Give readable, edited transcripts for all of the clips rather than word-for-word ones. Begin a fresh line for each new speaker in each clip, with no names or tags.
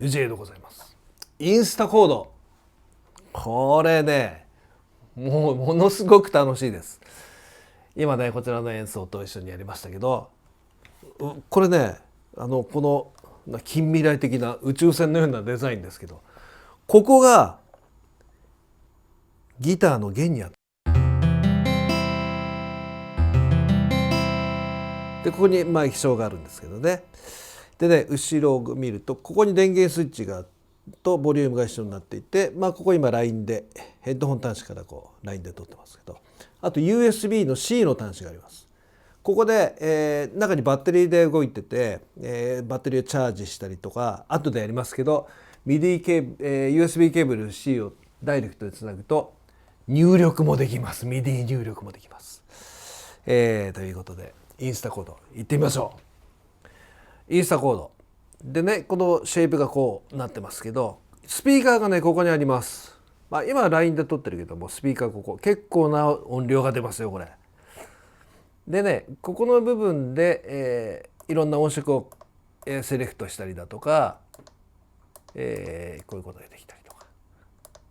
藤江でございます。インスタコード、これねもうものすごく楽しいです。今ねこちらの演奏と一緒にやりましたけど、これねこの近未来的な宇宙船のようなデザインですけど、ここがギターの弦にあって、でここに液晶があるんですけどね。でね後ろを見るとここに電源スイッチがとボリュームが一緒になっていて、ここ今 LINE でヘッドホン端子からLINE で撮ってますけど、あと USB の C の端子があります。ここで、中にバッテリーで動いてて、バッテリーをチャージしたりとか後でやりますけど、MIDI USB ケーブル C をダイレクトでつなぐと入力もできます。 MIDI 入力もできます。ということでインスタコード行ってみましょう。インスタコードでね、このシェイプがこうなってますけど、スピーカーがねここにあります。今は LINE で撮ってるけども、スピーカーここ結構な音量が出ますよこれ。でねここの部分で、いろんな音色を、セレクトしたりだとか、こういうことができたりとか、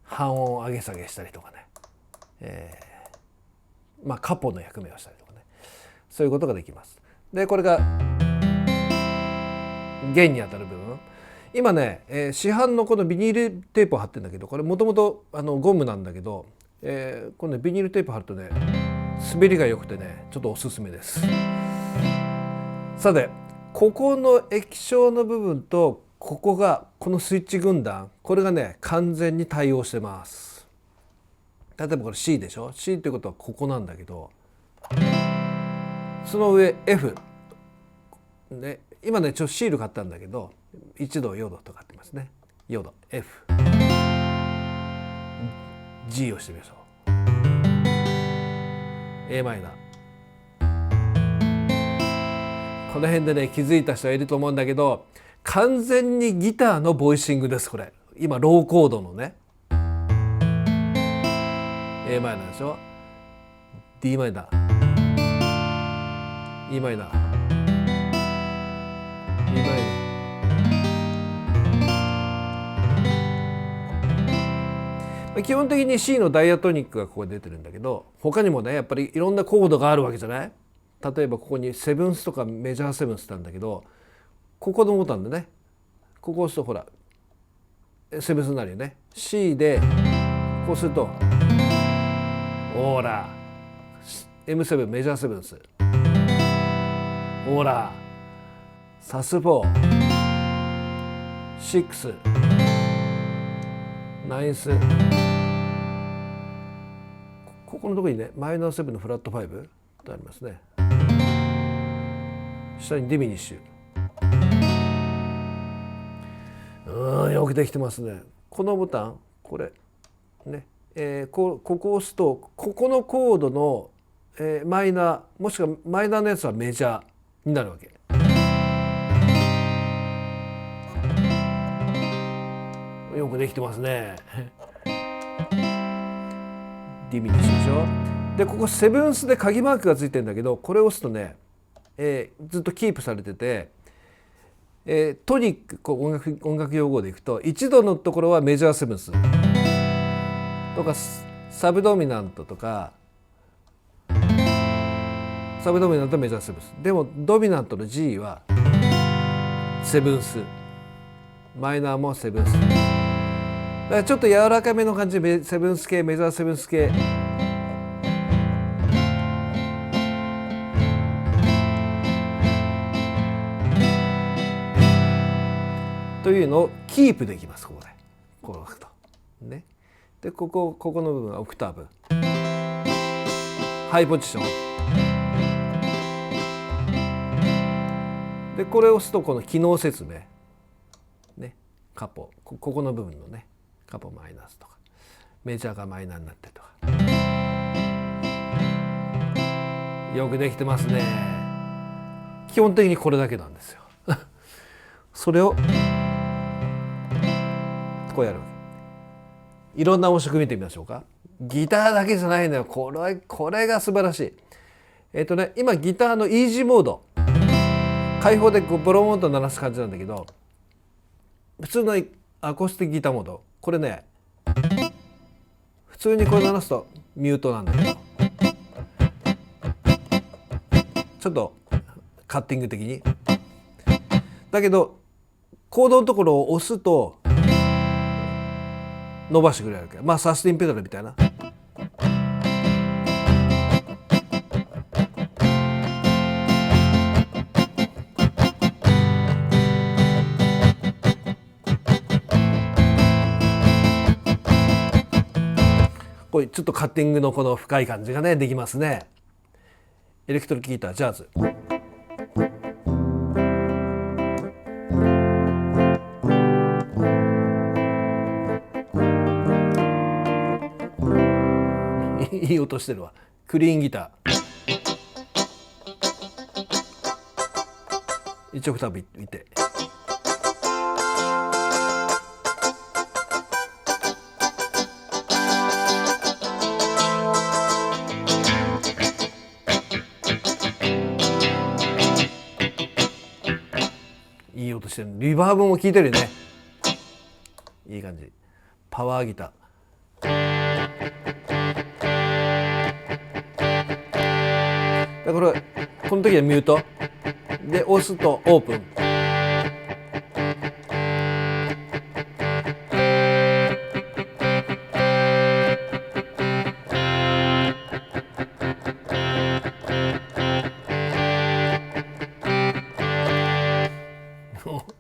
半音上げ下げしたりとかね、カポの役目をしたりとかね、そういうことができます。でこれが弦に当たる部分、今ね、市販のこのビニールテープを貼ってるんだけど、これもともとゴムなんだけど、このビニールテープ貼るとね滑りが良くてねちょっとおすすめです。さてここの液晶の部分とこのスイッチ軍団、これがね完全に対応してます。例えばこれ C でしょ。 C ってことはここなんだけど、その上 F ね、今ねちょっとシール買ったんだけど1度4度とかってますね。4度 F G をしてみましょう。 a マイナー、この辺でね気づいた人はいると思うんだけど、完全にギターのボイシングです。これ今ローコードのね a マイナーでしょ。 d マイナー、 e マイナー、 e マイナー。基本的に C のダイアトニックがここに出てるんだけど、他にもねやっぱりいろんなコードがあるわけじゃない。例えばここにセブンスとかメジャーセブンスなんだけど、ここのボタンでねここを押すとほらセブンスになるよね。 C でこうするとほら M7 メジャーセブンス、ほらサス4、6、ナインス、ここのところにねマイナー7のフラット5とありますね。下にディミニッシュ、よくできてますね。このボタンこれね、ここを押すとここのコードの、マイナーもしくはマイナーのやつはメジャーになるわけ。よくできてますね。ディミニッシュでしょ。でここセブンスで鍵マークがついてるんだけど、これを押すとね、ずっとキープされてて、トニック音楽用語でいくと1度のところはメジャーセブンスとかサブドミナントとか、サブドミナントはメジャーセブンスでもドミナントの G はセブンス、マイナーもセブンスだからちょっと柔らかめの感じでセブンス系、メジャーセブンス系というのをキープできます。ここでこう置くとね。でここの部分はオクターブ、ハイポジションで、これを押すとこの機能説明ね、カポここの部分のねカポマイナスとかメジャーがマイナーになってとか、よくできてますね。基本的にこれだけなんですよ。それをこうやるわけ。いろんな音色見てみましょうか。ギターだけじゃないのよ。これが素晴らしい。今ギターのイージーモード、開放でボロンと鳴らす感じなんだけど、普通のアコースティックギターモード、これね普通にこれ鳴らすとミュートなんだけど、ちょっとカッティング的にだけどコードのところを押すと伸ばしてくれるわけ。まあサスティンペダルみたいな。これちょっとカッティングのこの深い感じがねできますね。エレクトリックギタージャズ。いい音してるわ。クリーンギター。1オクターブいて。いい音してる。リバーブも効いてるよね。いい感じ。パワーギター。だからこの時はミュートで押すとオープン。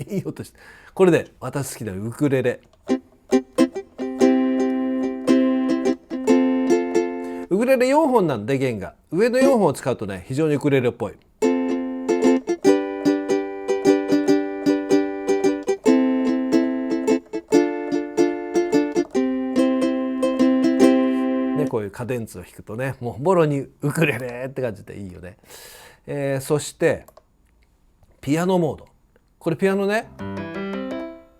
いい音して、これで私好きなウクレレ。ウクレレ4本なんで弦が上の4本を使うとね非常にウクレレっぽい。ね、こういうカデンツを弾くとねもうもろにウクレレって感じでいいよね。そしてピアノモード。これピアノね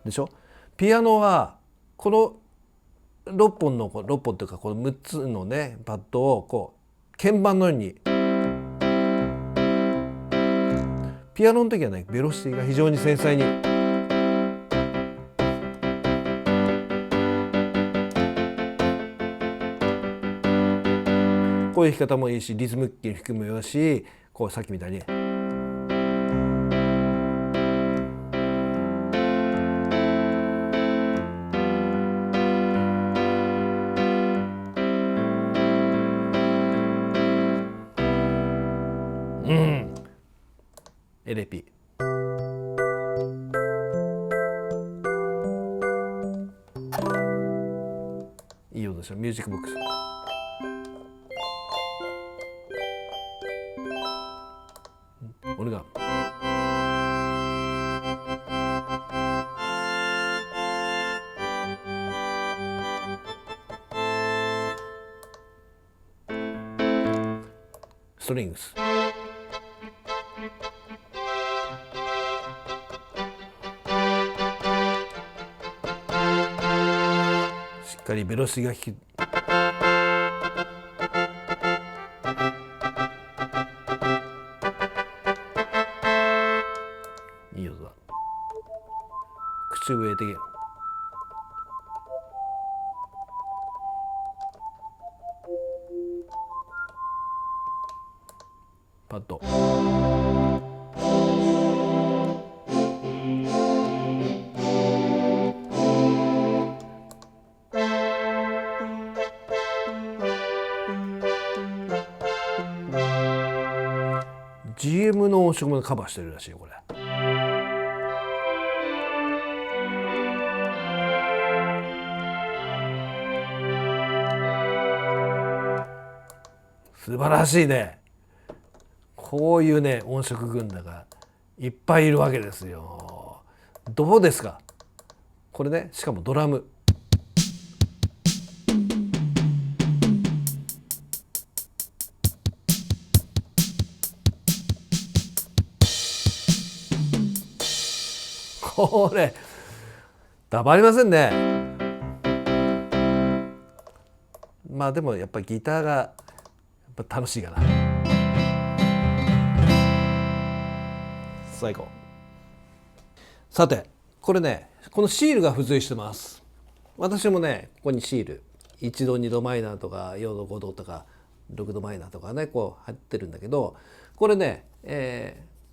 でしょ。ピアノはこの6本の6本というかこの6つのねパッドをこう鍵盤のように、ピアノの時はねベロシティが非常に繊細にこういう弾き方もいいし、リズムックに弾くもよし、こうさっきみたいにLP。いい音でしょ。ミュージックボックス。オルガン。ストリングス。しっかりベロシティが引きいい音だ。口笛的パッド。GM の音色もカバーしてるらしいよこれ。素晴らしいね。こういうね音色軍団がいっぱいいるわけですよ。どうですかこれね。しかもドラム。これたまりませんね。まあでもやっぱりギターがやっぱ楽しいかな。最高。さてこれねこのシールが付随してます。私もねここにシール1度2度マイナーとか4度5度とか6度マイナーとかねこう貼ってるんだけど、これね、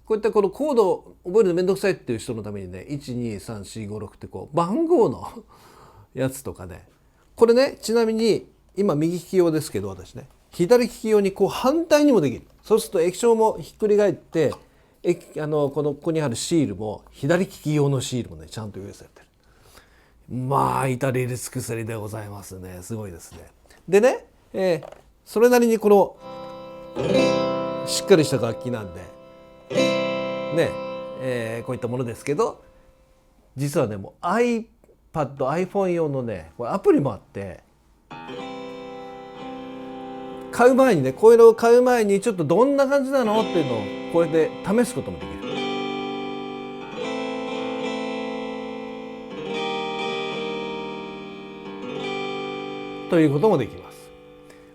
こういったこのコードを覚えるのめんどくさいっていう人のためにね123456ってこう番号のやつとかね、これねちなみに今右利き用ですけど私ね左利き用にこう反対にもできる。そうすると液晶もひっくり返ってここにあるシールも左利き用のシールもねちゃんと用意されてる。まあ至れり尽くせりでございますね。すごいですね。でね、それなりにこのしっかりした楽器なんでね、こういったものですけど、実はねもう iPad、iPhone 用のねこれアプリもあって、買う前にねこういうのを買う前にちょっとどんな感じなのっていうのをこれで試すこともできる。ということもできます。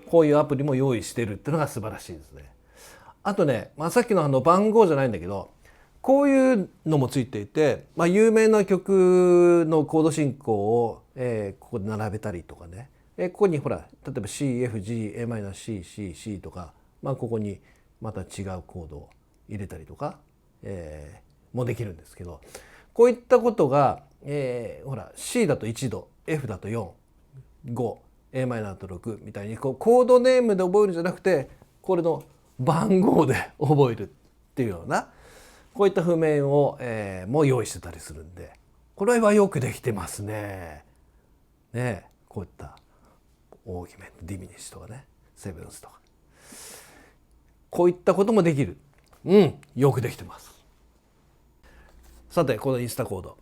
こういうアプリも用意してるっていうのが素晴らしいですね。あとね、さっきの番号じゃないんだけど、こういうのもついていて、有名な曲のコード進行を、ここで並べたりとかね、ここにほら例えば CFGAmC、C とか、ここにまた違うコードを入れたりとか、もできるんですけど、こういったことが、ほら C だと1度 F だと4、5、Am だと6みたいにこうコードネームで覚えるんじゃなくてこれの番号で覚えるっていうようなこういった譜面を、もう用意してたりするんで、これはよくできてますね。こういったオーギュメント、ディミニッシュとかね、セブンスとかこういったこともできる。よくできてます。さてこのインスタコード、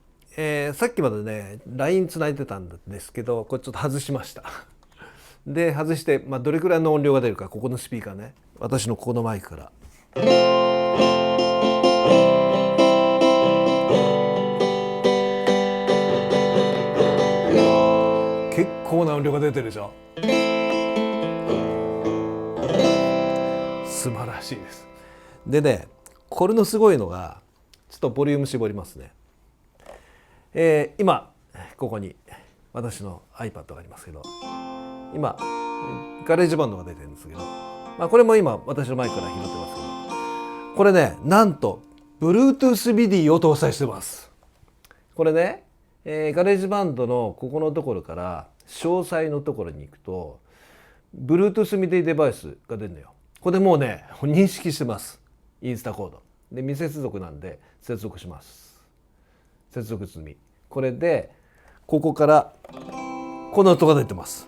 さっきまでね LINE つないでたんですけど、これちょっと外しました。で外して、どれくらいの音量が出るか、ここのスピーカーね、私のここのマイクから結構な音量が出てるでしょ。素晴らしいです。でねこれのすごいのが、ちょっとボリューム絞りますね。今ここに私の iPad がありますけど、今ガレージバンドが出てるんですけど、これも今私のマイクから拾ってますけど、これねなんと Bluetooth ミディを搭載してます。これね、ガレージバンドのここのところから詳細のところに行くと Bluetooth ミディデバイスが出るのよ。これもうね認識してます。インスタコードで未接続なんで接続します。接続済み。これでここからこの音が出てます。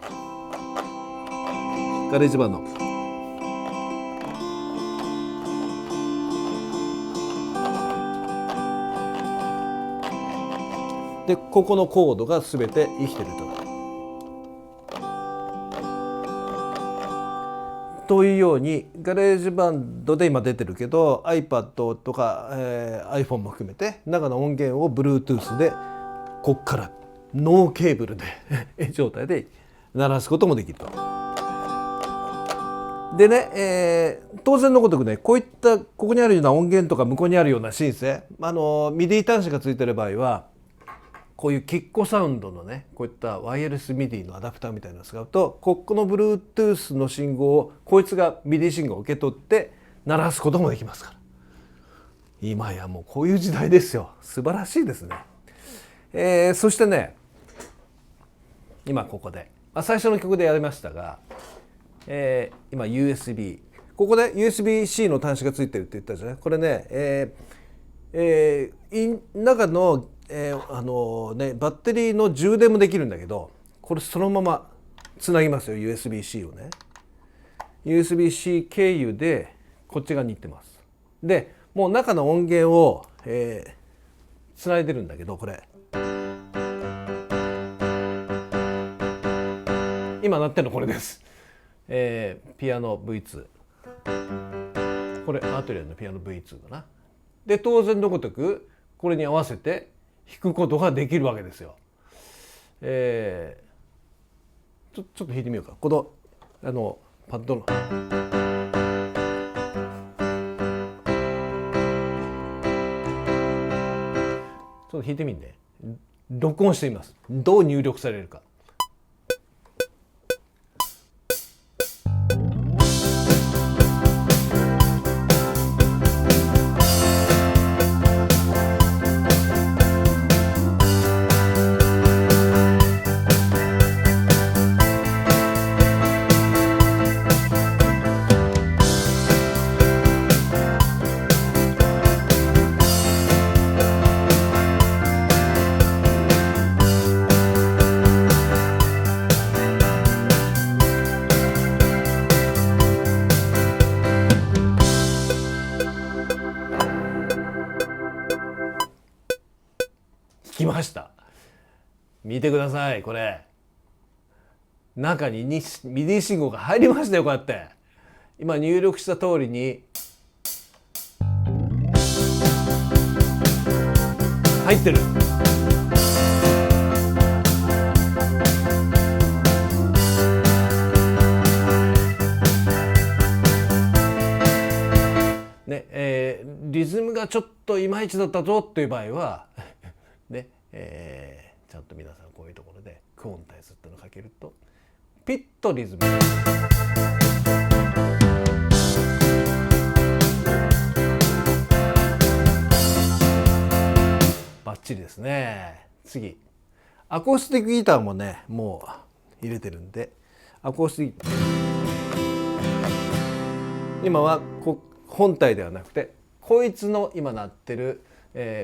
ガレージバンドで、ここのコードが全て生きてるというように、ガレージバンドで今出てるけど iPad とか、iPhone も含めて中の音源を Bluetooth でこっからノーケーブルで状態で鳴らすこともできると。でね、当然のごとくねこういったここにあるような音源とか向こうにあるようなシンセ、ミディ端子がついてる場合はこういうキッコサウンドのねこういったワイヤレスミディのアダプターみたいなのを使うと、ここの Bluetooth の信号をこいつがミディ信号を受け取って鳴らすこともできますから。今やもうこういう時代ですよ。素晴らしいですね。そしてね今ここで、最初の曲でやりましたが、今 USB ここで USB-C の端子がついてるって言ったじゃない。これね、中のバッテリーの充電もできるんだけど、これそのままつなぎますよ。 USB-C をね USB-C 経由でこっち側に行ってます。でもう中の音源を、つないでるんだけど、これ今鳴ってるのこれです。ピアノ V2、 これアートリアのピアノ V2 だな。で当然のごとくこれに合わせて弾くことができるわけですよ。ちょっと弾いてみようか。このパッドのちょっと弾いてみんね。録音してみます。どう入力されるか。聞きました。見てください、これ中にミディ信号が入りましたよ。こうやって今入力した通りに入ってる。ね、リズムがちょっといまいちだったぞっていう場合はね、ちゃんと皆さんこういうところでクオンタイズっていうのをかけるとピッとリズムバッチリですね。次アコースティックギターもねもう入れてるんで、アコースティック今は本体ではなくてこいつの今鳴ってる、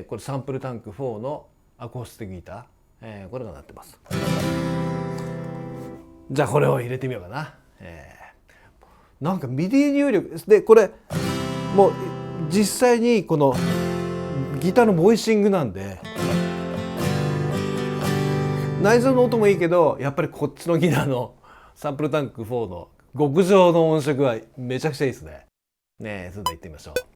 これサンプルタンク4のアコースティックギター、これが鳴ってます。じゃあこれを入れてみようかな。なんかミディ入力でこれもう実際にこのギターのボイシングなんで内蔵の音もいいけどやっぱりこっちのギターのサンプルタンク4の極上の音色はめちゃくちゃいいですね。ねえ、それでは行ってみましょう。